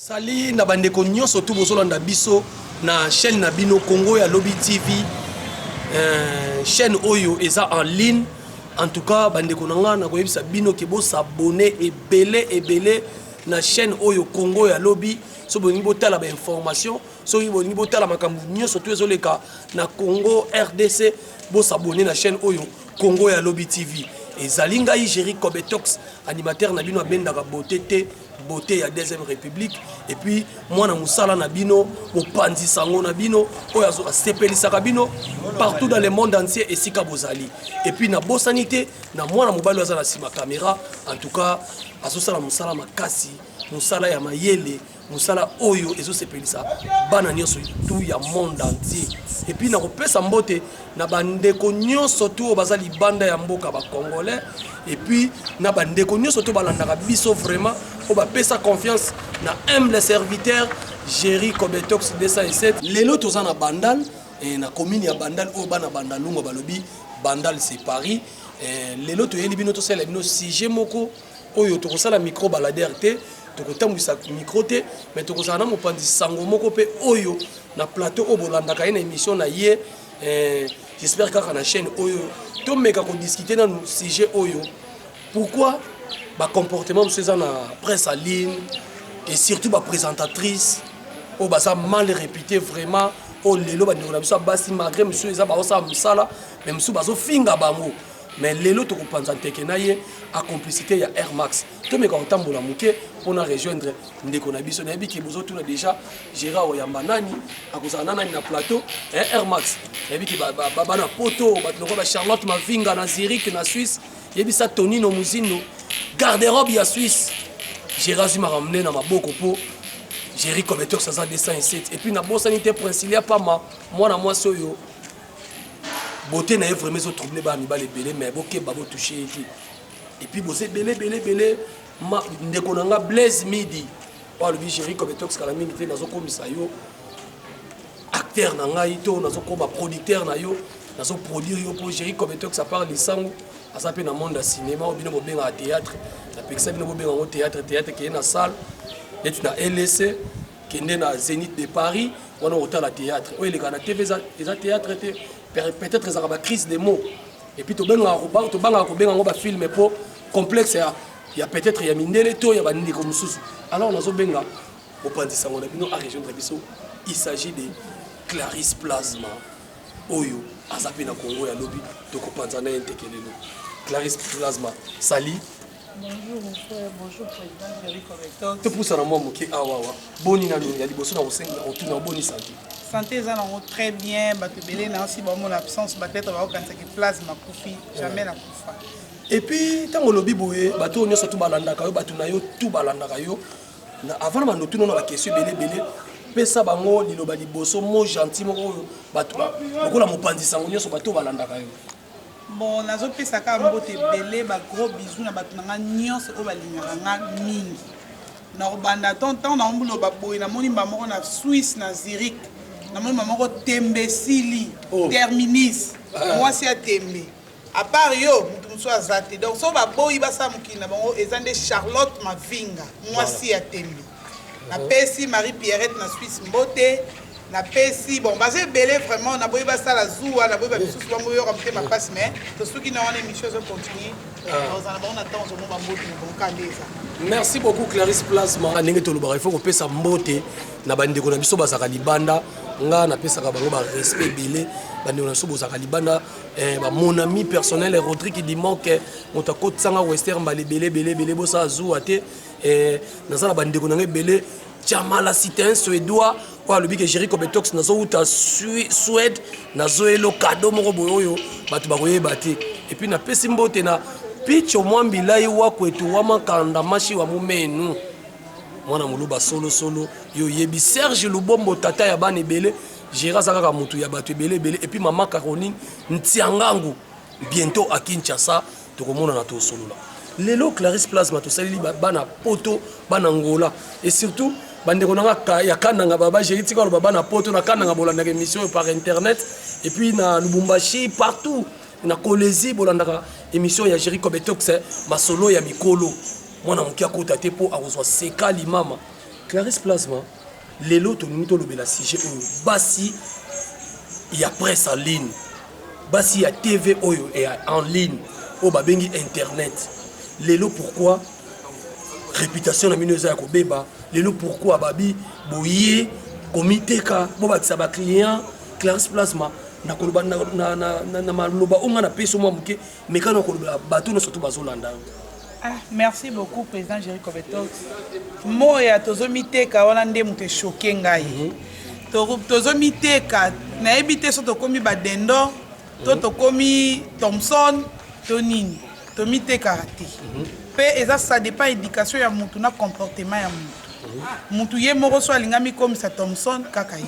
Sali na bandeko nyonso tu bozolanda biso na chaîne na bino Congo ya Lobby TV, chaîne oyo eza en ligne. En tout cas bandeko nanga na koyebisa bino ke bo s'abonner ebele na chaîne oyo Congo ya Lobby. So boni botala ba information, so boni botala makambu nyonso tu ezoleka na Congo RDC, bo s'abonner na chaîne oyo Congo ya Lobby TV. Et Zalinga Ijeri Kobetox, animateur na bino abendaka beauté ya deuxième république. Et puis moi na musala na bino opanzi sango na bino oyo azo sepelisaka bino partout dans le monde entier et sika bozali. Et puis na bosanité na moi na mobali aza na sima caméra. En tout cas azo sala musala makasi, musala ya mayele, musala oyo ezo sepelisa bana nyonso tout ya monde entier. Et puis na kopesa mbote na bandeko nyonso tout bazali banda ya mboka ba congolais. Et puis na bandeko nyonso tout balandaka biso vraiment o ba pesa confiance na humble serviteur Ijeri Kobetox 207. Lelo toza na Bandal et na commune ya Bandal o bana Bandalungo balobi Bandal c'est Paris. Lelo to yeli bino to sala bino sujet moko oyo to kosala micro balader te to kotambwisa micro te mais to kosala na mopanzi sango moko pe oyo na plateau o bolandaka na émission na ye. J'espère qu'à la chaîne oyo to meka ko discuter na sujet oyo pourquoi ba comportement monsieur na presse en ligne et surtout ba présentatrice o ba ça mal réputé vraiment o lelo ba ndona biso basi malgré monsieur eza ba osa musala mais monsieur bazo finga bango mais lelo to kopanza teke na ye a complicité ya Air Max to meka otambola muke pona rejoindre ndeko na biso na biki bozo tuna déjà Gérard Oyamba nani akozana nani na plateau Air Max na biki ba na poto ba loko ba Charlotte Mavinga na Zurich na Suisse yebisa Tonino Muzino garde-robe ya Suisse Gérard Zuma ramené na maboko po Ijeri Kobetox 207. Et puis na bosanité principale pas moi na moi soyo beauté na vraiment zo troublé ba mi ba les belé mais boké ba bo toucher et puis bosé belé ma ndeko nanga Blaise Midi o le Ijeri Kobetox kala mingi te nazo komisa yo acteur na ngai to nazo koma producteur na yo nazo produire yo pour Ijeri Kobetox à part lisango asa pe na monde ya cinéma obino bobenga théâtre na pekisa bino bobenga au théâtre qui est na salle et na LC qui est na Zénith de Paris on a autant la théâtre o ele kana TV za théâtre peut-être ça va crise des mots et puis to benga ko benga ngo ba film pour complexe ya peut-être ya mindele to ya banindi comme mususu alors nazo benga opanzi sango na bino a rejoindre biso il s'agit de Clarisse Plasma oyo azape na Congo ya Lobby to kopanza na entekelelo. Clarisse Plasma, Sali. Bonjour mon frère, bonjour président Ijeri Kobetox. Tu pousses à la maman qui awawa. Boni na il y a des bosses na osenga on tourne en bonne santé. Santé ça va très bien, batebele na aussi bon mon absence peut-être va quand ça qui plasma kufi, jamais la kufa. Et puis tant Lobby boye bato nyonso tout balandaka yo bato na yo tout balandaka yo. Na avant na nous na ba question belé pesa bango liloba liboso mo gentil moko bato lokola mopanzi sango nyonso bato balandaka yo. Bon, nazo pesa ka mbote belé ba gros bisous na bato nanga nyonso o balingaka nga mingi. Na obanda tonton na mbulo ba boy na moni ba moko na Suisse na Zurich. Na moni ba moko Tembesili, Terminis. Moi c'est à Tembe. À part yo, mutu so azate. Donc so ba boy ba sa mukina bango ezande Charlotte Mavinga. Moi c'est à Tembe. Na pesi Marie Pierrette na Suisse mbote. Na pesi bon basé belé vraiment na boy ba sala zoua na boy ba bisu bango yo ramte ma passe mais to ceux qui na wana émission zo continuer dans un bon temps zo ba mbote na bon kandeza. Merci beaucoup Clarisse Plasma. Ndenge to lobaka il faut ko pesa mbote na bandeko na biso bazaka libanda nga na pesa ka bango ba respect belé bandeko na biso bazaka libanda ba mon ami personnel Rodrigue Dimok motako tsanga western ba belé bo sa zoua te na sala bandeko na ngai belé Jamala cité un suédois kwa lobi ke Ijeri Kobetox nazo uta Suède nazo elo cadeau moko boyo batu bakoyeba te et puis na pesi mbote na picho mwambilai wa kwetu wa makanda mashi wa mumenu mwana muluba solo yo yebi Serge Lubombo tata ya bana ebele Gérard Zakaka mutu ya batu ebele et puis maman Caroline Ntiangangu bientôt à Kinshasa tokomona na to solo la lelo Clarisse Plasma to salili bana poto bana ngola et surtout bandeko nanga ya kananga baba j'ai dit ko baba na poto na kananga bolanda émission par internet et puis na Lubumbashi partout na Kolezi bolanda émission ya Ijeri Kobetox masolo ya mikolo mwana mokia kota te po akozwa seka limama Clarisse Plasma, lelo tonini tolobela sujet oyo basi ya presse en ligne, basi ya TV oyo et en ligne, oyo babengi internet. Lelo pourquoi réputation na mino eza ya kobeba, lelo pourquoi babi boye komiteka bo bakisa ba client Clarisse Plasma na koloba na maloba onga na peso mwa muke mekano koloba bato no surtout bazolanda. Ah, merci beaucoup, Président Jerry Kobetox. Moya tozomiteka wana nde muté choqué ngai. Tozomiteka na ebité so tokomi badendo, to komi Thompson, to nini. Tomiteka raté. Pe eza ça dépend éducation ya mutu na comportement ya mutu. Mutu ye moko so alingami comme ça Thompson kaka ye.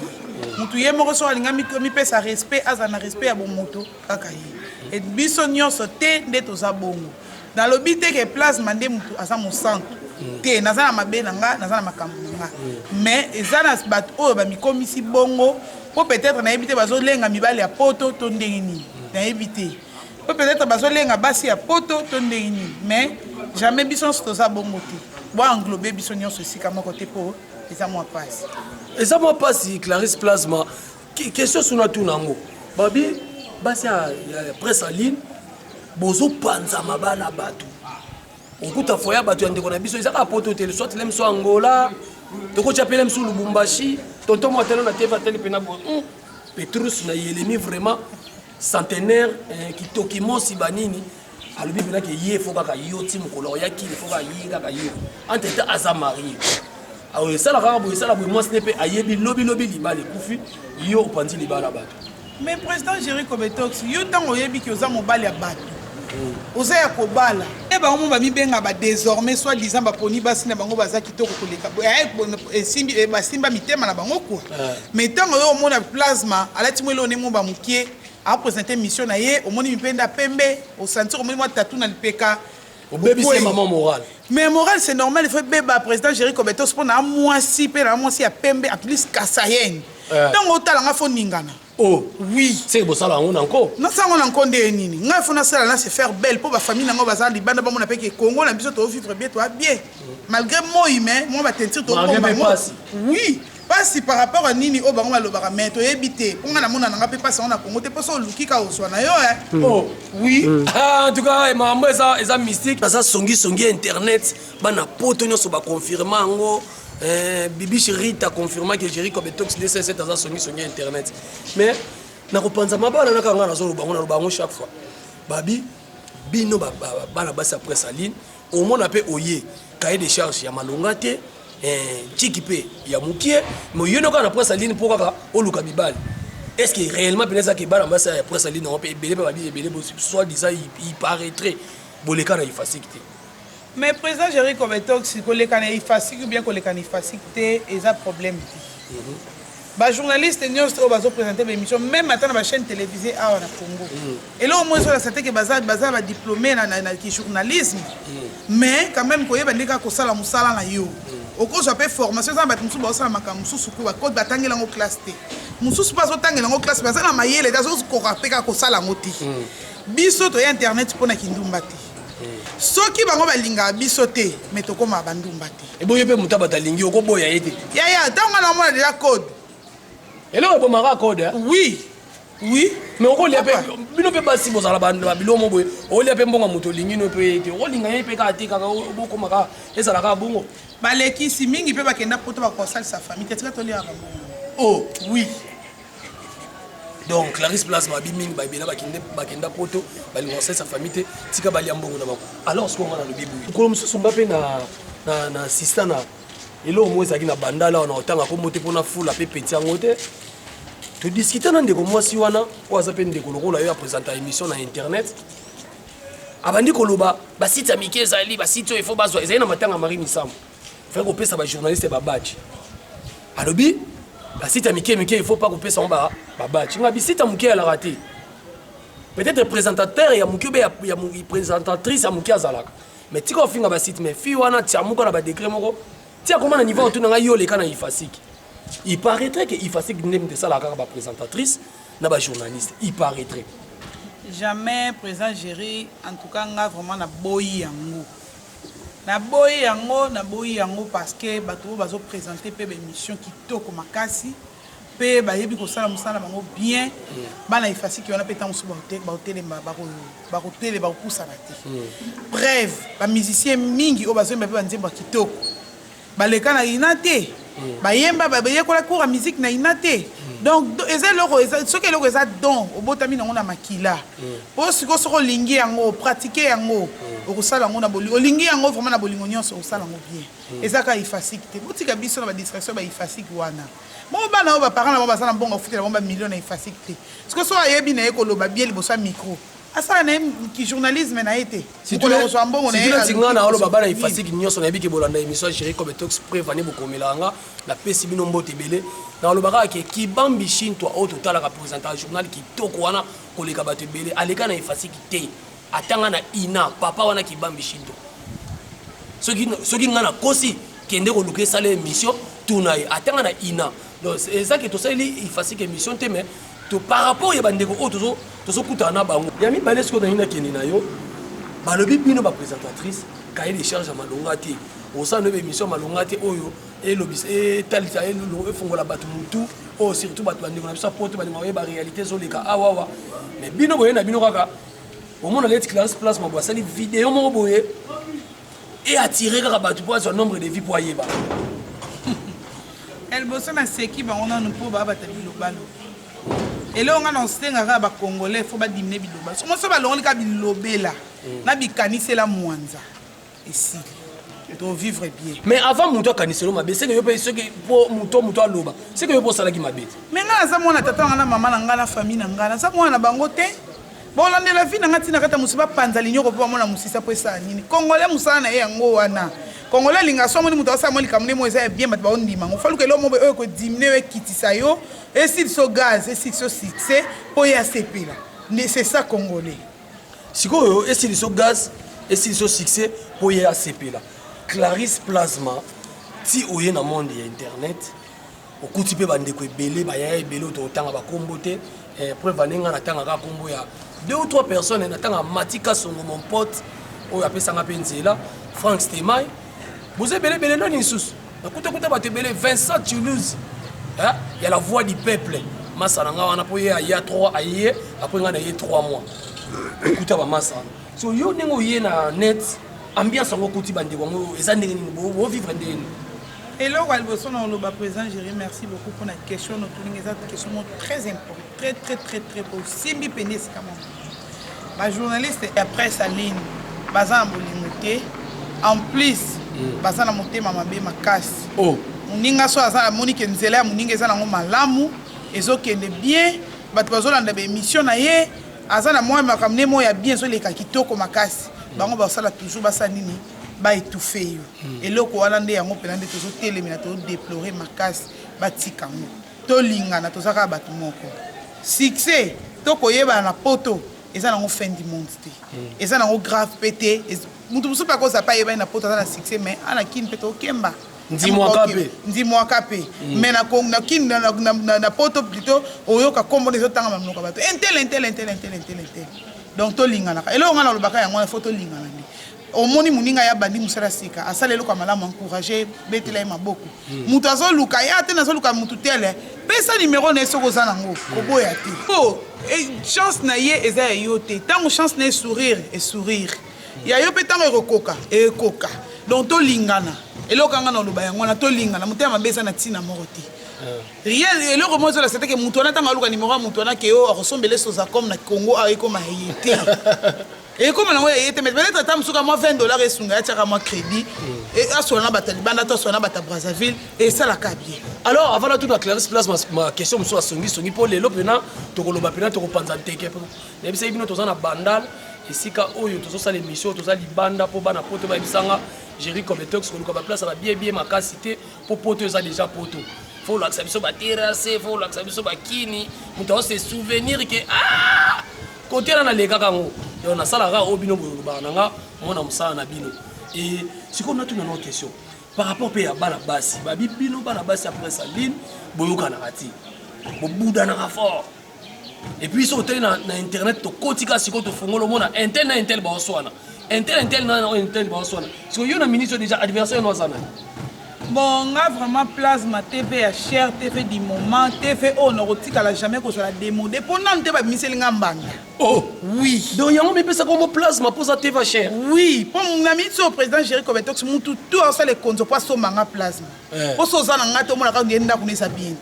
Mutu ye moko so alingami komi pe sa respect azana respect ya bon moto kaka ye. Et biso nyonso te nde toza bongo. Dans le but que Plasma ndé mutu asa mon centre te nazana mabe nanga nazana makambo nanga mais ezana bat o ba mi komisi bongo po peut-être na ebité bazo lenga mibali ya poto to ndengini na ebité po peut-être bazo lenga basi ya poto to ndengini mais jamais bison toza bongo te bo englober bison nyonso sika moko te po eza moi passe eza moi passe Clarisse Plasma question suna tu nango babi basi ya presse en ligne bozo panza mabana batu okuta foya batu ya ndeko na biso ezaka poto tele soit lem so Angola toko chapele msu Lubumbashi tonton mo telo na teva tele pena bo Petrus na yelemi vraiment centenaire kitoki mosi banini alobi pena ke ye foka ka yoti mukolo ya ki foka yinga ka yo entre ta aza marié awo esala ka bo esala bo mo snepe ayebi lobi libali kufi yo opandi libala batu. Mais Président Jerry Kobetox yo tango yebi ki oza mobali ya batu oza ya kobala e bango ba mibenga ba désormais soit disant ba poni basi na bango baza kitoko koleka esimbi basimba mitema na bango quoi mais tango yo mona Plasma alati mwelo ne mo ba mukie a présenter mission na ye omoni mipenda pembe au sentir omoni moi tatou na lipeka au baby c'est maman morale mais morale c'est normal il faut beba Président Jerry Kobetox pour na moi si pe na moi si ya pembe at least kasayen tango otalanga fo ningana. Oh oui, c'est beau ça là on encore. Non ça on encore des nini. Nga fona ça là c'est faire belle pour ba famille ngo baza libanda ba mona peke Congo na biso to vivre bien toi bien. Malgré moi humain, moi ba tentir to passe. Oui, pas si par rapport à nini o bango balobaka mais to ebité. On na mona nga pe passe on na Congo te poso luki ka oswa na yo Oh oui. En tout cas mambo eza mystique. Ça songi internet bana poto nyoso ba confirmer ngo Bibi Chéri t'a confirmé que Jerry Kobetox DC7 a songi internet. Mais na kopanza mabala na kanga na zo na bango chaque fois. Babi bino bana basa presse en ligne au monde appelle oye cahier de charge ya malonga te chikipe ya mukie mais yo no ka na presse en ligne pour kaka oluka bibali. Est-ce que réellement peneza que bana basa presse en ligne on peut belé babi belé soit disant il paraîtrait boleka na ifacilité. Mais Président Jerry Kobetox, kolekana ifasik ou bien kolekana ifasik te, eza problème te. Ba journaliste nyos o bazo présenter l'émission même maintenant na chaîne télévisée à na Congo. Et là au moins sur la santé que baza ba diplômé na journalisme. Mais quand même koyeba ndeka ko sala musala na yo. Oko so pe formation ça ba tumusu ba sala makamu susu ko ba code batangela ngo classe te. Mususu ba zo tangela ngo classe baza na mayele dazo ko rapeka ko sala ngoti. Biso to internet pona kindumba te. Soki bango balinga biso te mais tokoma bandumba te. Et boye pe muta batalingi oko boya yete. Ya tango na mona déjà code. Et là on peut marquer code hein. Oui. Oui. Mais on lia pe bino pe basi bozala bando bilo mo boye. O lia pe mbonga muto lingi no pe yete. O linga yepe ka tika ka boko maka ezala ka bongo. Baleki si mingi pe bakenda poto ba console sa famille tetika to lia bongo. Oh, oui. Donc Clarisse Plasma biming baibela bakenda poto bali conseil sa famille te tika bali ambongo na bako. Alors ce qu'on a le bibu. Ko mususu mbape na sistana. Elo mweza kina bandala on otanga ko mote pona fula pe petit ngote. To discuter na ndeko mwasi wana ko azape ndeko lokola yo a présenter émission na internet. Abandi koloba ba site amike zali ba site il faut bazwa ezali na matanga Marie Misambo. Fait ko pesa ba journaliste ba badge. Alobi ba site amike il faut pas ko pesa on ba badge. Nga bi site amike la raté. Peut-être présentateur ya muke be ya présentatrice ya muke azalaka. Mais tika finga ba site mais fi wana tiamuka na ba décret moko. Tia comment na niveau tout na yo le kana ifasiki. Il paraîtrait que ifasiki n'aime de ça la ba présentatrice na ba journaliste. Il paraîtrait. Jamais président Jerry en tout cas nga vraiment na boyi yango. na boyi yango parce que bato oyo bazoprésente mpe baémission kitoko makasi mpe bayebi kosala mosala bango bien bana efasiki wana mpe ntango mosusu bakotelema bakopusana te breve bamusicien mingi oyo bazoyemba mpe banzembo ya kitoko baleka na ina te bayemba bayekola cour ya musique na ina te donc eza eloko soki eloko eza don obotami nango na makila po sikoyo soki olingi yango pratike yango okosala yango na bolingo olingi yango vraiment na bolingo nyonso okosala yango bien eza kaka ifasiki te botika biso na badistraction baifasiki wana mo bana oyo baparent na bango baza na mbongo afutela bango bamilio na ifasiki te sikoyo soki ayebi na ye koloba bien liboso ya micro asala na ye journalisme na ye te kozwa mbongo na yetinga na oloba bana ifasiki nyonso nayebi ke bolanda émission chéri comme tox prévani bokomelanga napesi bino mbote ebele na olobaka ke kibambi shintwa oyo totalaka présentation journal kitoko wana koleka bato ebele aleka na ifasiki te atanga na ina papa wana kibambi shintwa soki nga na kosi kende koluka esala émission tuna ye atanga na ina donc eza ke tosaleli ifasiki émission te mais par rapport ya bandeko oyo tozokutana na bango ya mibale sikoyo na nini nakende na yo balobi bino baprésentatrice kaye de charge ya malonga te osala no bémission malonga te oyo elobisa etalisa efongola bato mutu oyo surtout bato bandeko na biso apoto bandeko baye baréalité ezoleka awawa mais bino boye na bino kaka omona leti classe place mabo asali video moko boye eatire kaka bato po azwa nombre de vie po ayeba elboso na seki bango nanu mpo babata bilobalo eloko nga na osengaka bacongolais fo badimine biloba somo so balongoli ka bilobela na bikanisela mwanza esili tovivre bien mais avant moto akaniselo mabe seke yo mpe soki po moto aloba seke yo mpo osalaki mabe te mais nga naza mwana tata nga na mama na nga na famille na nga naza mwana na bango te bolandela vi na nga ntina kata mosu bapanza linyoko mpo bamona mosisa po esala nini congolais mosala na ye yango wana congolais alinga so amoni moto asala mo likambo nde mo eza ya bien bato baondima ngo faluka eloko mo oyo kodimine oyo ekitisa yo esili so gaz esili so succès mpo ye asepela c'est ça congolais sikoyo esili so gaz esili so succès mpo ye asepela Clarisse Plasma ti oye na monde ya internet okuti mpe bandeko ebele baya ebele ototanga bakombo te preuve anenga natangaka kombo ya 2 ou 3 personnes natanga Matika Songo mon pote oyo apesanga mpe nzela Frank Stemai boza ebele nani lisusu nakutakuta bato ebele Vincent Toulouse ya la voix du peuple masana nga wana mpo ye aya 3 aye apres nga na ye 3 mois okuta bamasana so yo ndenge oye na net ambiance yango kuti bandeko yango eza ndenge nini bovivre ndenge nini eloko ya liboso na oloba président Géry merci beaucoup pour la question notolingi eza question très important très osimbi pene esika moko bajournaliste ya presse en ligne baza na bolingo te en plus baza na motema mabe makasi moninga so aza amoni ke nzela ya moninga eza nango malamu ezokende bien bato bazolanda baémission na ye aza na mwa makambo nde mo ya bien ezoleka kitoko makasi bango basala toujours basala nini baétouffe yo eloko wana nde yango mpena nde tozotelemela tozodeplore makasi batika ngo tolingana toza kaka bato moko succès tokoyebana na poto eza nango fin du monde te eza nango grave mpe te mutu mosusu mpe akoza pa ayebani na poto aza na succès mais ana kini mpe tokemba ndimwaka mpe mais nakini na poto plutôt oyoka kombo na ezotanga mamonoko bato intel donc tolinganaka eloko nga na olobaka yango na fo tolingana nde omoni moninga ya bandi mosala sika asala eloko ya malamu encourage betela ye maboko moto azoluka ye ate nazoluka motu tele pesa nimero na ye soki oza nango koboya te po chance na ye eza ya yo te ntango chance na ye sourire ya yo mpe ntango ekoka donc tolingana eloko anga na oloba yango wana tolingana motema mabe eza na ntina moko te rien eloko moko ezola seteke moto wana ntango aluka nimero ya moto wana ke yo akosombele soza comme na congo ekoma ye te ekoma nango ye te mais peut-être ata mosuka mwa $20 esunga yatiaka mwa crédit asola na bato ya libanda to asola na bato ya brazzaville esalaka bien alors avant na tout na Clarisse Place ma question mosusu asongisongi mpo lelo mpena tokoloba mpena tokopanza nteke yebisa bino toza na bandal esika oyo tozosala émission toza libanda mpo bana poto bayebisanga Géry Cometox koluka baplace ya babie makasi te mpo poto eza déjà poto faut lakisa biso baterrasse faut lakisa biso bakini moto azose souvenir ke kote wana nalekaka ngo yo nasalaka oyo bino bolobaka na nga mona mosala na bino e sikoyo natuna nao question par rapport mpe ya bana basi babi bino bana basi après sa ligne boyokanaka ti bobudanaka fort et puis so otali na internet tokotika sikoyo tofongola omona intel na intel baoswana intel na intel ba sona so yo na ministre déjà adversaire no sana bon nga vraiment plasma TV ya cher TV du moment TV on rotika jamais ko la démodé pour nan te ba miselinga mbanga oh oui donc yango me pesa comme plasma pour ça TV cher oui pour mon ami au président Jerry Kobetox mutu tout ça les konzo pas so manga plasma pour so za na ngata mo la ka ngenda kunisa bien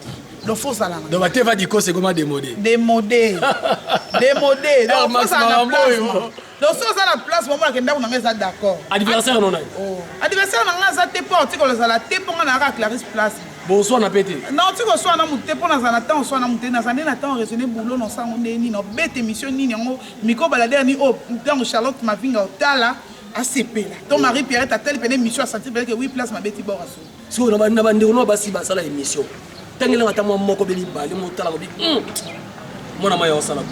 donc faut ça là donc ba TV di ko c'est comment démodé démodé donc faut ça na plasma donc so ça na place moment que ndako nanga ça d'accord adversaire non oh adversaire nanga ça te porte ko la te ponga na Clarisse place bonsoir na pété non tu ko so na muté pona za na temps so na muté na za na temps raisonner boulot non sango nini no bête émission nini ngo miko balader ni oh dans Charlotte Mavinga otala asepela ton mari Pierre ta telle peine émission a senti que oui place ma bête bora so so na bande no basi basala émission tangela ngata mo moko beli bali mo tala ko bi mona maya osala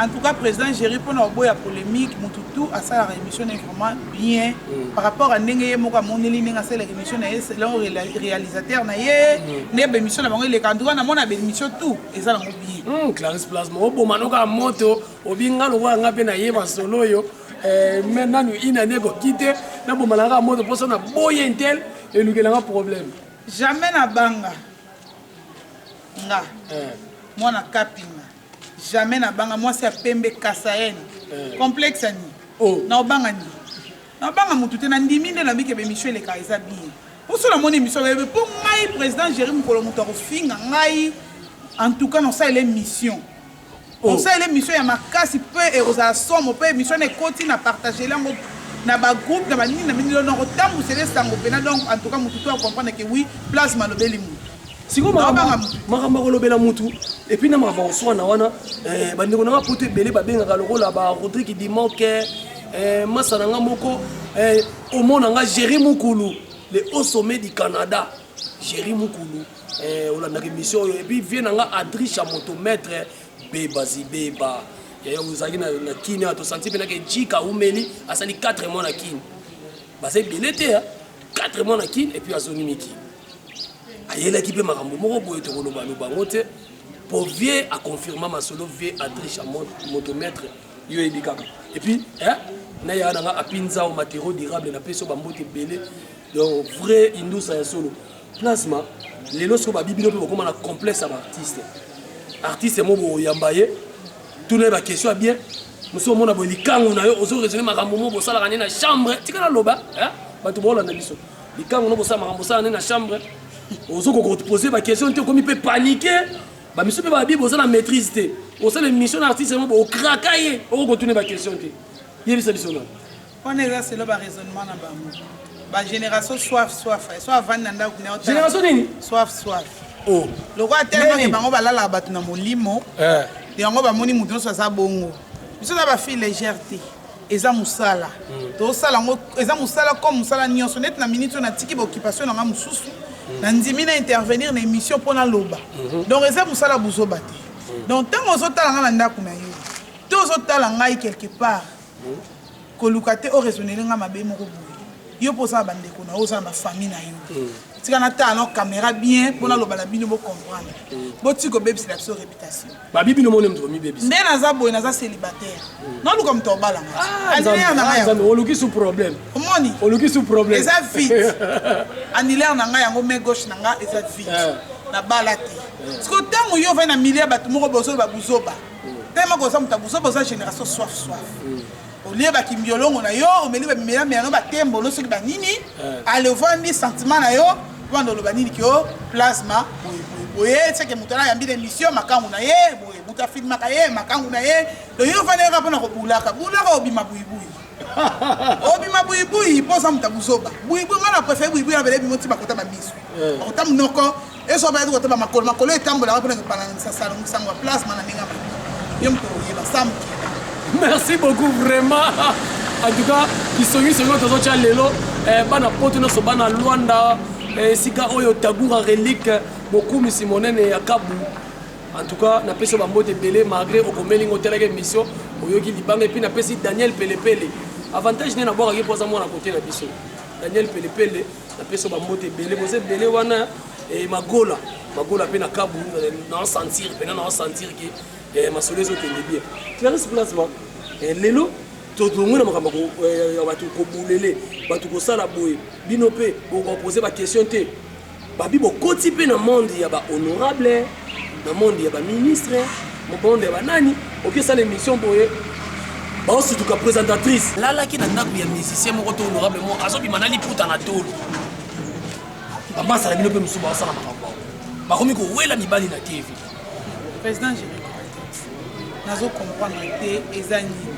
en tout cas président Jerry pour na boya polémique mututu à ça la émission est vraiment bien par rapport à ndenge moka moneli ninga c'est la émission na réalisateur na ye ne be émission na bango le kanduka na mona be émission tout et ça na bien Clarisse Place mo bo manoka moto obinga lo wa ngape na ye masolo yo maintenant nous ina ne ko quitter na bo malanga moto pour ça na boye intel et lukela nga problème jamais na banga nga moi na kapinga jamais na banga moi c'est pembe kasayen complexe ani oh na banga ni na banga mutu te na ndimi nde na bike be Michel le kaisa bien pour cela mon émission pour ngai président Jerry Mukolo mutu ko finga ngai en tout cas non ça l'émission on ça l'émission ya makasi peu et aux somme peu émission ne continue à partager lango na ba groupe na ba nini na minilo no tambu c'est sango pena donc en tout cas mutu to comprendre que oui place malobeli mu siko makamba kolobela mutu et puis na mava oswana wana bandeko na poto ebele babengaka lokola ba Rodrigue Dimoke masana nga moko omona nga Jerry Mukulu le haut sommet du Canada Jerry Mukulu olandaka émission et puis vient nga Adricha motomètre beba zibeba ya uzaki na kini ato senti pena ke jika umeli asali 4 mois na kini basa ebele te 4 mois na kini et puis azoni miki ayela ki pe makambo moko boye to koloba bango te pour vie à confirmer ma solo vie Adricha motomètre yo ebikaka et puis na ya na apinza au matériaux durables na peso bambote belé donc vrai industrie ya solo plasma lelo so ba bibino pe bokoma na complexe à artiste mo bo yambaye tout les ba question bien muso mona bo likangu na yo ozo raisonner makambo mo bo sala na chambre tikana loba bato bola na biso likangu no bo sala makambo sala na chambre ozo ko poser ba question te komi pe paniquer ba miso pe ba bibo za na maîtrise te o sala mission artiste mo bo krakaye o ko tourner ba question te yebi sa biso na on est là c'est le raisonnement na ba mo ba génération soif soit vananda ku na génération nini soif oh le roi tellement que bango balala batu na molimo yango ba moni mutu so sa bongo biso na ba fille légèreté eza musala to sala ngo eza musala comme musala nyonso net na minute na tiki ba occupation na mususu na ndimi na intervenir na émission pona loba donc eza musala buzo bate donc tant ozo tala nga na ndaku na yo to ozo tala ngai quelque part kolukate o raisonner nga mabe moko boye yo posa bandeko na oza na famille na yo tika na ta no caméra bien pona loba la bino bo comprendre boti ko bebisi la so réputation ba bibi no monem to mi bebisi nde naza boye naza célibataire non lu comme to bala annilaire na ngai yango oluki sous problème omoni oluki sous problème eza vite annilaire na ngai yango main gauche na ngai eza vite na bala te parce que tango yo va na milieu bato moko bozo ba buzoba tellement ko sa mutabuzo boza génération soif olie ba kimbiolongo na yo omeli ba mimela melo ba tembo lo soki ba nini ale vandi sentiment na yo wando lo ba nini ki yo plasma boye c'est que mutana ya mbile mission makangu na ye boye muta film ka ye makangu na ye lo yo vane ka pona ko bulaka obima buibui posa mutabuzoba buibui ngana préfère buibui na bele bimoti bakota ba biso bakota munoko eso ba ko taba makolo etambola ka pona ko pana sasalo ngsango plasma na ninga yo mto yeba sam. Merci beaucoup vraiment. En tout cas, ils sont venus sur notre channel lelo bana poto no so bana Luanda sika oyo Tagura relique beaucoup misimonene ya Kabu. En tout cas, na peso ba mbote belé malgré au komelingo telaka émission oyoki libanga et puis na pesi Daniel Pelepele. Avantage ne na boka ke poza mona côté na biso. Daniel Pelepele na peso ba mbote belé boze belé wana et magola pe na Kabu na sentir que ma solution est bien. Clarisse Place lelo tozongwe na makambo ya bato kobulele bato kosala boye bino mpe bokopose baquestion te babi bokoti mpe na monde ya bahonorable na monde ya baministre monde ya banani okesala émission boye baosituka présentatrice lalaki na ndako ya musicien moko to honorable mo azobima na liputa na tolo bamasala bino mpe mosusu baosala makambo bakomi kowela mibali na tv président Jérémy nazo comprendre te eza nini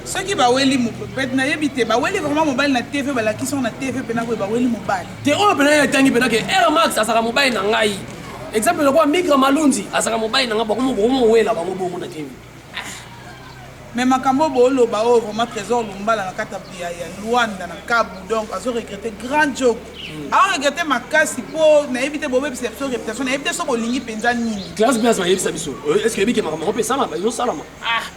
soki baweli peut-être nayebi te baweli vraiment mobile na tv balakisi na tv mpena koye baweli mobile te oyo mpena etangi mpenake air max azaka mobile na ngai exemple lokola migra malunzi azaka mobile na ngai bakomowela bango bongo na tv mais makambo booloba oyo vraiment trésor lumbala na kati ya Luanda na Kabu donc azo regretter grand joke azo regretter makasi mpo nayebi te bobebisa biso réputation nayebi te so bolingi mpenza nini classe place bayebisa biso est ce que yebike makambo yango mpe esalama ezosalama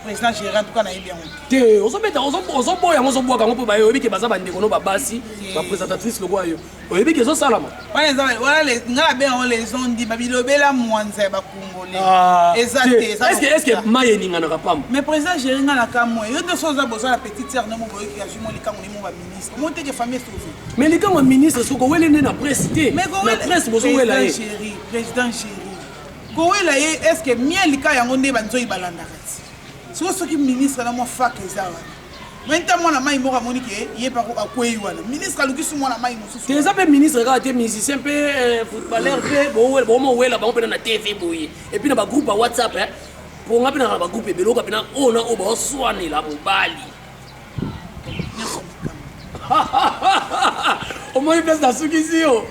président général en tout cas nayebi yango te ozobeta ozoboya yango ozobwaka yango mpo bayebike baza bandeko no babasi baprésentatrice lokola yo oyebike ezosalama wana nga nabenga yango les ondi babilobela mwanza ya bakongole eza te est ce que mai eninganaka pamba mais président général na kamwe yo de soza boza la petite sœur nomo boyo ki ajimo likango limo ba ministre mo te ke famille sauvé mais likango ministre soko wele ne na presse te na presse bozo wela ye président chéri ko wela ye est ce que mien lika yango nde banzo ibalanda kati soki ministre na mo fak eza wana maintenant mwana mai moko amoni ke ye pa ko akwei wana ministre aluki su mwana mai mosusu te eza pe ministre kaka te musicien pe footballeur pe bomo wela bango pe na tv boye et puis na ba groupe WhatsApp pour nga pena ba groupe beloka pena ona o ba swanela mobali o moi place da sukisio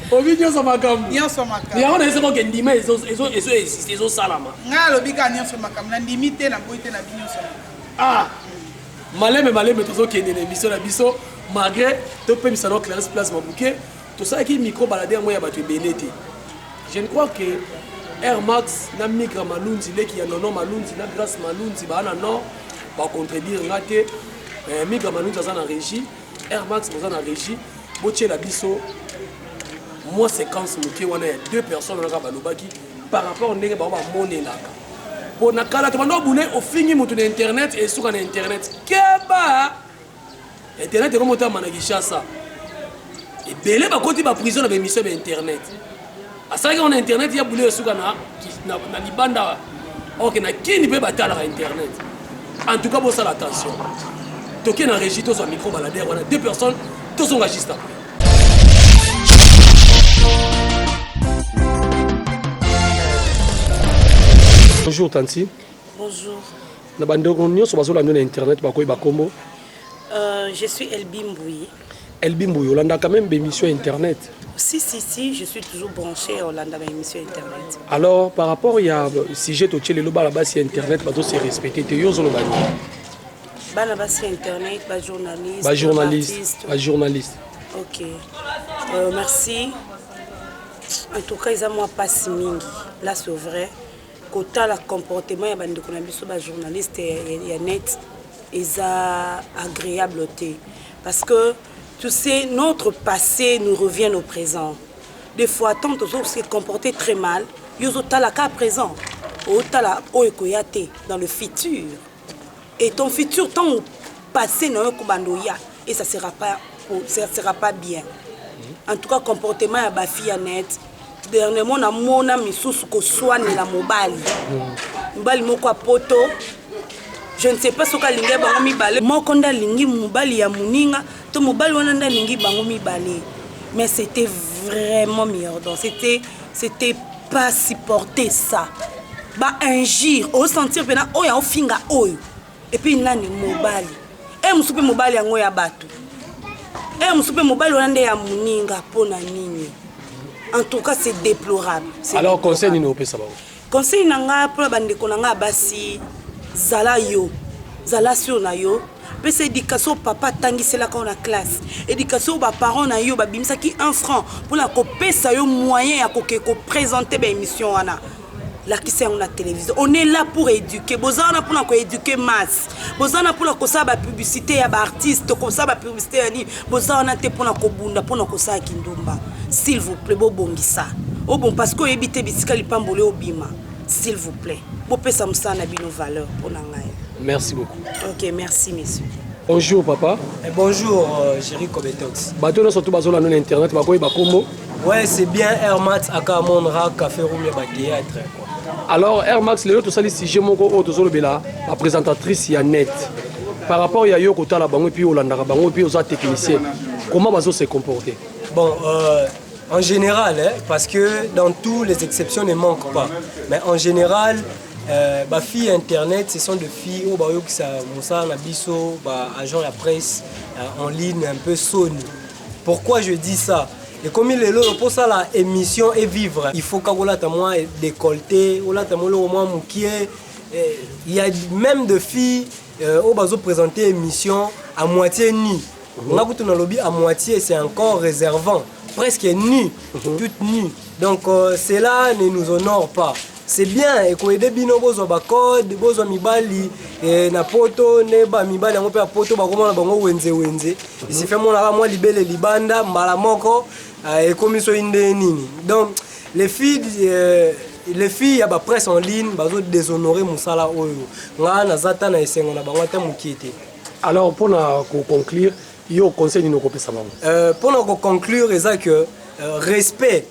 o video so makambo yango na eseko ke ndima ezo salama nga lobika nyonso makambo na ndimi te na boite na binyoso maleme tozokende na émission na biso malgré topemisa no Clarisse Place Mabouke tosalaki micro balade yango ya bato ebele te je ne crois que Air Max na migra malunzi leki ya nono malunzi na grâce malunzi bana no ba contredire ngate migra malunzi aza na régie Air Max aza na régie botie la biso moi séquence moké wana ya deux personnes na ba lobaki par rapport ndenge ba monelaka pona kala to bando bune ofingi mutu na internet et suka na internet keba internet ko mota manakisha ça et belé ba koti ba prison na ba émission ba internet asaki on internet ya boulé suka na libanda ok na kini pe batala internet en tout cas bon ça attention toké na régie to so micro balader on a deux personnes tous sont juste après. Bonjour Tanti. Bonjour. Na bandeko nyonso bazolanda na internet bakoyi bakombo. Je suis Elbi Mbouyi. Elbi Mbouyi, Olanda quand même émission internet. Si, je suis toujours branché à Hollande avec émission internet. Alors, par rapport à sujet de Tchelé Loba là-bas, c'est internet, bah donc c'est respecté. Tu es où Zolobani? Bah là-bas c'est internet, bah journaliste. Bah journaliste. Ok. Merci. En tout cas, ils ont moi pas si mingi. Là c'est vrai. Côté le comportement, il y a des journalistes, bah journaliste et net, ils sont agréables. Parce que tu sais, notre passé nous revient au présent. Des fois, tant que se comporter très mal, ils sont à présent, dans le futur. Et ton futur, ton passé, et ça sera pas bien. En tout cas, comportement à ma fille net. Dernièrement, on a mon ami sous que soigne la mobile. Mobile moko poto. Je ne sais pas ce qu'a lingé bango mi balé. Moi quand lingi mobile ya muninga, to mobile wana nda lingi bango mi balé. Mais c'était vraiment meilleur. Donc c'était pas supporter ça. Ba injure, au sentir pena oya ofinga oyo. Et puis nani mobile. E musupe mobile yango ya bato. E musupe mobile wana nda ya muninga pona nini. En tout cas, c'est déplorable. Alors, conseil ni no pesa ba. Conseil nanga pour bandeko nanga basi zala yo. Zala sur na yo. Pese éducation papa tangisela ka na classe. Éducation ba parents na yo ba bimisa ki 1 franc pour la ko pesa yo moyen ya ko présenter ba émission wana. La qui c'est la télévision. On est là pour éduquer. Bozana pour la éduquer masse. Bozana pour la kosa ba publicité ya ba artiste, kosa ba publicité ani. Bozana te pour la kobunda pour la kosa kindumba. S'il vous plaît, bobongisa. Oh bon parce que ebité bisika lipambole obima. S'il vous plaît. Bo pesa msana bino valeur pour nangaya. Merci beaucoup. Ok, merci, messieurs. Bonjour, papa. Et bonjour, Jerry Kobetox. Bateau surtout basolo sur internet, bakoy bakombo. Ouais, c'est bien Air Max Akamonra Café Roumé Théâtre. Alors Air Max les autres sali sujet moko o tozolo bela la présentatrice ya net. Par rapport à yo kota la bango puis Olanda bango puis aux techniciens. Comment bazo se comporter? Bon, en général, hein, parce que dans tous les exceptions ne manquent pas. Mais en général, bah filles internet, ce sont des filles au bayo qui ça Moussa Nabiso, bah agent la presse en ligne un peu sonne. Pourquoi je dis ça? Et comme il est là pour ça la émission et vivre, il faut qu'on la moi décolleté, on la moi au moins moukié. Il y a même des filles au bazo présenter émission à moitié nue. On a goûté dans le lobby à moitié, c'est encore réservant, presque nu, toute nue. Donc cela ne nous honore pas. C'est bien et qu'on aide bino bozo ba code bozo mibali na poto ne ba mibali ngo pe poto ba komona bango wenze wenze. Il fait mon là moi libele libanda mbala moko et commission inde nini. Donc les filles ya ba presse en ligne bazo déshonorer musala oyo. Nga na zata na esengo na bango ta mukite. Alors pour conclure, yo conseil nous kopesa bango. Pour nous conclure, c'est que respect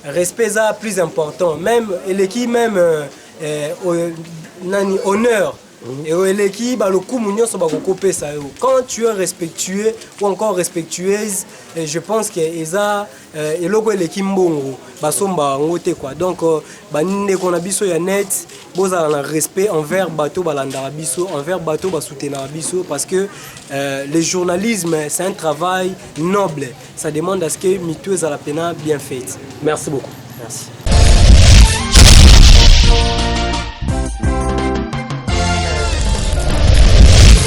est plus important. Même l'équipe, même honneur. Et l'équipe, le coup quand tu es respectueux ou encore respectueuse, je pense que ça et logo l'équipe bongo basomba ngote quoi. Donc baninde qu'on a biso ya net, boza na respect envers bateau balanda biso, envers bateau ba soutenir biso parce que le journalisme c'est un travail noble. Ça demande à ce que mitueuse à la peine bien faite. Merci beaucoup. Merci.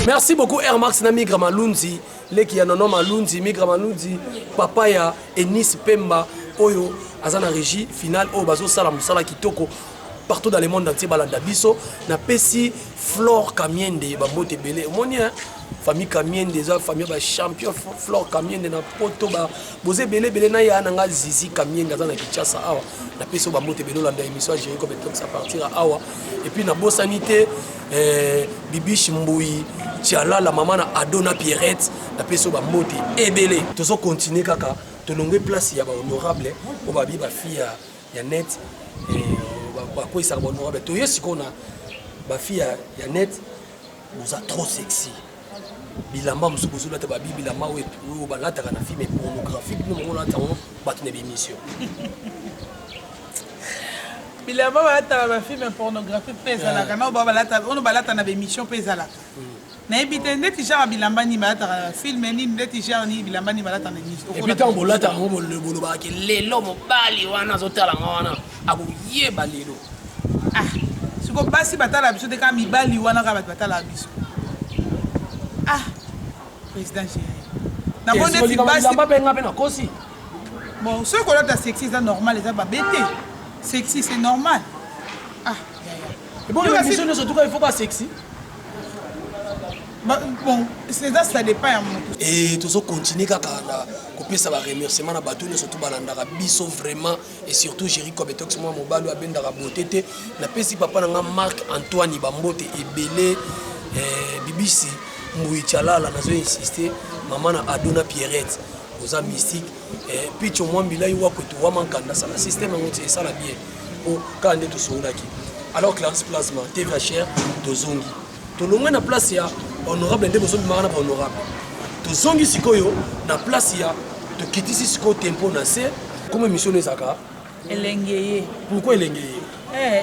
Merci beaucoup Air Max na Migra Malunzi, leki ya nono Malunzi, Migra Malunzi, papa ya Enis Pemba, oyo azana régie finale o bazo sala musala kitoko partout dans le monde entier balanda biso na pesi Flore Kamiende bambote belé. Omonia famille Kamiende za famille ba champion Flore Kamiende na poto ba boze belé belé na ya nanga Zizi Kamiende azana Kinshasa awa na pesi bambote belé landa émission Jerry Kobetox à partir à awa et puis na bosanité Bibi Shimboui Tiala la maman na Adona Pierrette la peso ba moti ebele tozo continuer kaka to longue place ya ba honorable o ba bi ba fille ya net ba ko isa ba honorable to yesi kona ba fille ya net vous a trop sexy bilamba musubuzu la ta ba bi bilamba o ba la ta na film pornographique nous on attend ba tene bi mission bilamba balata ba film pornographique pesa la kana ba balata on balata na émission pesa la na ebite ndeti genre bilamba ni balata film ni ndeti genre ni bilamba ni balata na émission et puis tant bolata ngo le bolo ba ke lelo mobali wana zotala ngwana akuyeba lelo ah siko basi batala biso de ka mibali wana ka batala biso ah président chéri na bon ndeti basi bilamba benga bena kosi bon ce qu'on a sexy c'est normal ça ba bête sexy c'est normal ah et bon l'émission ne surtout il faut pas sexy. Bon, ça dépend à mon tour. Et tout ça continue à couper ça va remerciement à bateau surtout balandara biso vraiment et surtout Jerry Kobetox moi mobalo abendara botete na pesi papa na Marc Antoine Bambote ebele BBC Mouichalala nazo insister maman na Adona Pierrette aux mystique et puis tu moi bilai wa ko to wa mankanda ça le système on ça la bien au quand tout solaki alors Clarisse Plasma TV cher tozongi to longa na place ya honorable ndé bozo bimana ba honorable to zongi sikoyo na place ya to kitisi siko tempo na se comme émission ezaka elengeye pourquoi elengeye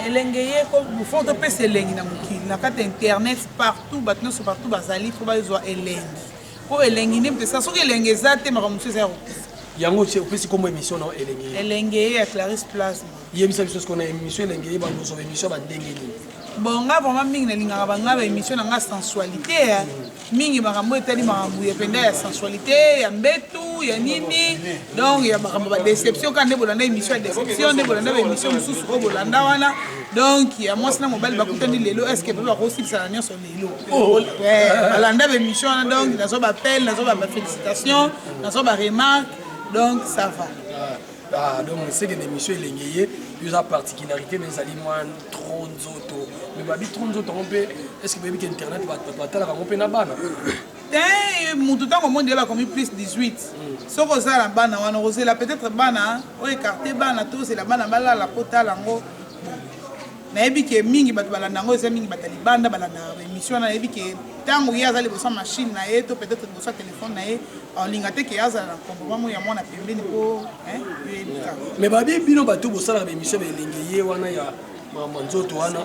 elengeye comme fond de pèse elengi na mokili na carte internet partout batno so partout bazali faut bazwa elengi ko elengi nem te ça so elengi ezate makamuso za yango c'est aussi comme émission na elengeye ya Clarisse Plasma yebisa biso ko na émission elengeye ba bozo émission ba ndengeli bon nga vraiment mingi nalingaka banga ba émission na sensualité mingi makambo etali makambo ya penda ya sensualité ya mbetu ya nini donc ya makambo ba déception quand ne bolanda émission ya déception ne bolanda ba émission mususu ko bolanda wana donc ya mwasi na mobile bakutani lelo est-ce que peut ba kosisa na nyonso lelo balanda ba émission wana donc nazo ba appel nazo ba félicitations nazo ba remarque donc ça va ah donc c'est que l'émission elengeye il y a particularité mais ali moi trop nzoto mais babi trop nzoto on peut est-ce que baby que internet va tala on peut na bana mutu ntango monde bakomi plus 18 soki ozala bana wana ozela peut-être bana oécarte bana tozela bana balala po tala yango nayebi ke mingi bato balanda yango eza mingi bato libanda balanda émission wana nayebi ke ntango ye aza liboso machine na ye to peut-être liboso téléphone na ye olinga te ke azala na comportement ya mwana pembeni mpo mais babi bino bato bosalaka émission belenge ye wana ya mama nzoto wana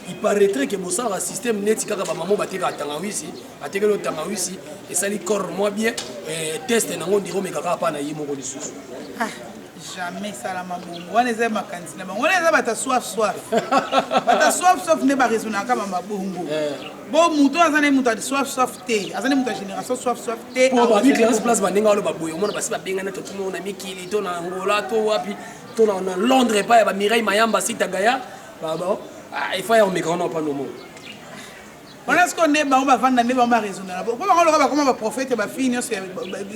il paraîtrait que bosala système neti kaka bamamo batekaka tangawisi batekeli oyo tangawisi esali corps moi bien test nango ndiro mekaka apa na ye moko lisusu jamais salama bongo wana eza makanisi na bango wana eza bata soif nde baresonaka bamabongo bo mutu aza ne mutu adi soif te aza ne mutu ya génération soif te po babi classe place bandenge walo baboye omona basi babengana totumo na mikili to na angola to wapi to na londres epai ya bamireille mayamba sitagaya il faut yameka wana opana omo wana siko nde bango bavanda nde bango baresonaka po bango loka bakoma baprophète ya bafille nyonso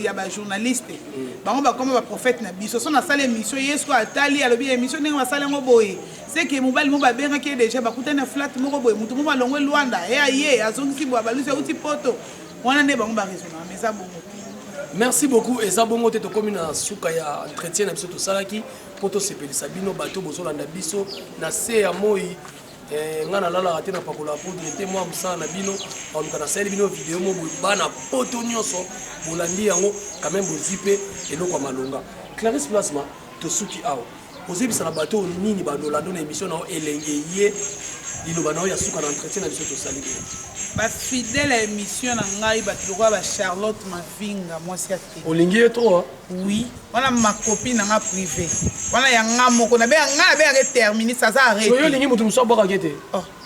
ya bajournaliste bango bakoma baprophète na biso so nasala émission ye siko atali alobi émission ndenge basala yango boye seke mobali mo babengaki ye déjà bakutani na flat moko boye mutu mo balongwe lwanda ye azongisi boye balusi auti poto wana nde bango baresonaka mais eza bongo. Merci beaucoup eza bongo te tokomi na suka ya entretien na biso tosalaki po tosepelisa bino bato bozolanda biso na se ya moi nga nalalaka te na pakola poudre te mwa mosala na bino baluka nasali bino video mo bana poto nyonso bolandi yango quand même bozwi mpe eloko ya malonga. Clarisse Plasma tosuki awa ozebisa na bato nini badolando na émission na elenge ye liloba na oyo ya suka na entretien na biso tosali bino bafidèle ya émission na ngai bato lokola bacharlotte mavinga mwasi ya te olingi ye trop oui wana makopine na nga privé wana ya nga moko nga nabeyaka termini saza arrêté oyo olingi moto mosu abwakaki te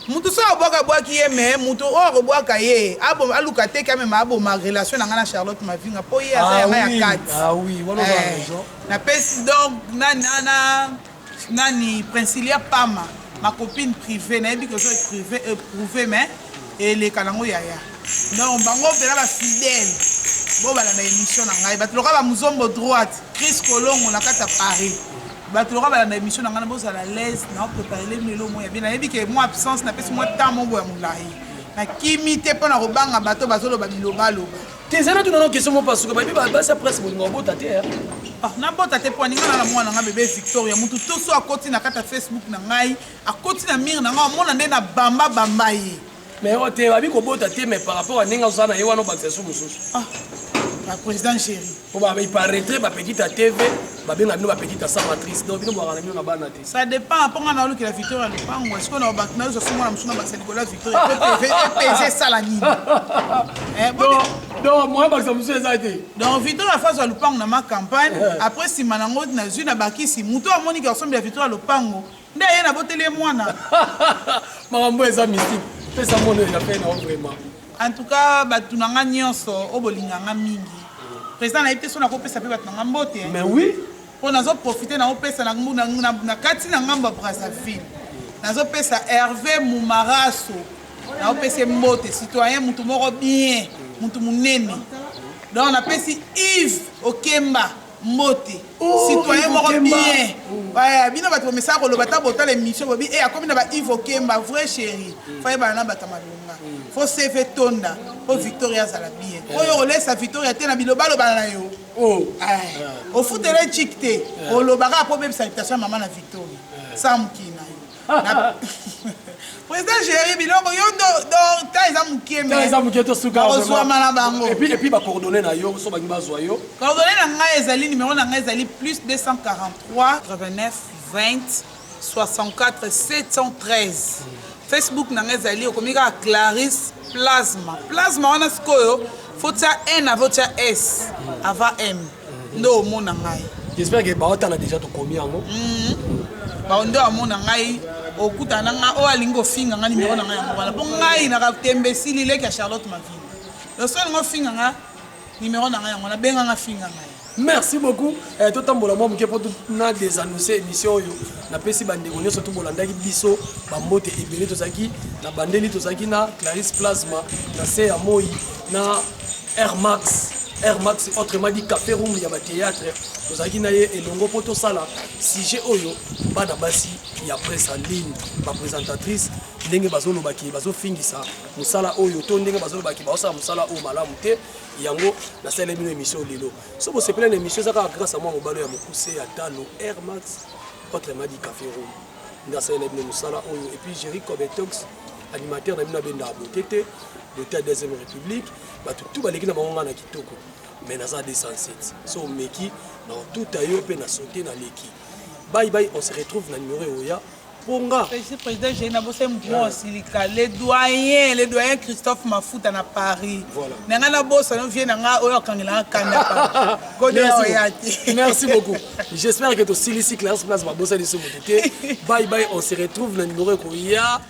mutu so abwaki ye me mutu oyo akobwaka ye aluka te kamema aboma relation na nga na charlotte mavinga mpo ye aza yanga ya kati napesi donc nani Princilia Pama ma copine privée nayebi que so éprouvé mais eleka nango yaya donc bango mpela bafidèle bo bala na émission na ngai bato loka bamuzombo droite Chris Kolongo na kati ya Paris bato loka bala na émission na ngai na bozala l'aise na préparele melo mo ya bien nayebi ke mo absence napesi mo temps moko ya molai nakimi te mpo na kobanga bato bazoloba bilobaloba tezana tunana question mo pasuka babi basa presse bolinga obota te nabota te mpo aninga na mwana nga bebe Victoria mutu toso akoti na kati ya Facebook na ngai akoti na mire na ngai amona nde na bamba ye mais ote babi kobota te mais par rapport à ndenge azala na ye wana obakisa so mosusu président chéri po baparaître bapetite à TV babenga bino bapetite à sa matrice donc bino bwakana bino na bana te ça dépend mponga na olukela Victoria lupango est-ce que na obaki nayo soso mwana mosusu na bakisa likolo ya Victoria epese esala nini donc moya bakisa mosusu eza te donc Victoria afazwa lupango na ma campagne après nsima nango nazwi na bakisi moto amoni garçon ya Victoria lupango nde ye naboteli mwana makambo eza mystique pesa mono eza pe na vraiment en tout cas bato na nga nyonso oyo bolinganga mingi président nayebi te so nakopesa mpe bato na nga mbote mais oui mpo nazoprofite naopesa na kati na ngambo ya Brazzaville nazopesa Hervé Mumaraso naopesa mbote citoyen mutu moko bien mutu munene donc napesi Yves Okemba mbote citoyen moko bien bino bato bomesaka koloba ta botala émission bobi akomi na ba Yves Okemba vrai chéri fayebana na bato malonga fo seve tonda po Victoria azala bien oyo olesa Victoria te na bilobaloba na yo ofutele chik te olobaka po bebisa invitation ya mama na Victoria sa mokili na yo président chéri biloko yo donc ta eza mokie tosukaozwama na bango epuis bacoordonné na yo so bangi bazwa yo coordonné na ngai ezali numéro na ngai ezali plus 243 89 20 64 713 Facebook na ngai ezali okomi kaka Clarisse Plasma wana sikoyo fotia N avotia S avant M nde omona ngai j'espère que baotana déjà tokomi yango nde omona ngai okutana nga oyo alingi ofinga nga nimero na ngai yango wana mpo ngai nakatembesili leki ya Charlotte Mavinga loso alingi ofinga nga nimero na ngai yango wana benga nga finga ngai. Merci beaucoup. Totambola moi muke po na désannoncer émission oyo napesi bandeko nyonso to bolandaki biso bambote ebele tozaki na bandeli tozaki na Clarisse Plasma na se ya moi na Air Max autrement dit Café Room ya ba théâtre tozalaki na ye elongo mpo tosala sujet oyo bana basi ya presse en ligne baprésentatrice ndenge bazolobaki bazofingisa mosala oyo to ndenge bazolobaki baosala mosala oyo malamu te yango nasaleli bino émission lelo so bosepela na émission eza kaka grâce à moi mobalo ya mokuse ya talo air max autrement dit café room nasaleli bino mosala oyo et puis Jerry Cobetox animateur na bino abenda abote te beauté ya deuxième république bato tout baleki na bango nga na kitoko mais naza 207 so omeki na otuta yo mpe na sauté na leki bye bye on se retrouve na numéro oya ponga président Géna Bosse Mbosilika le doyen Christophe Mafuta na Paris nanga na bossa no vient nanga oyo kangela kanda merci beaucoup j'espère que to silisi classe place ba bossa de ce moté bye bye on se retrouve na numéro oya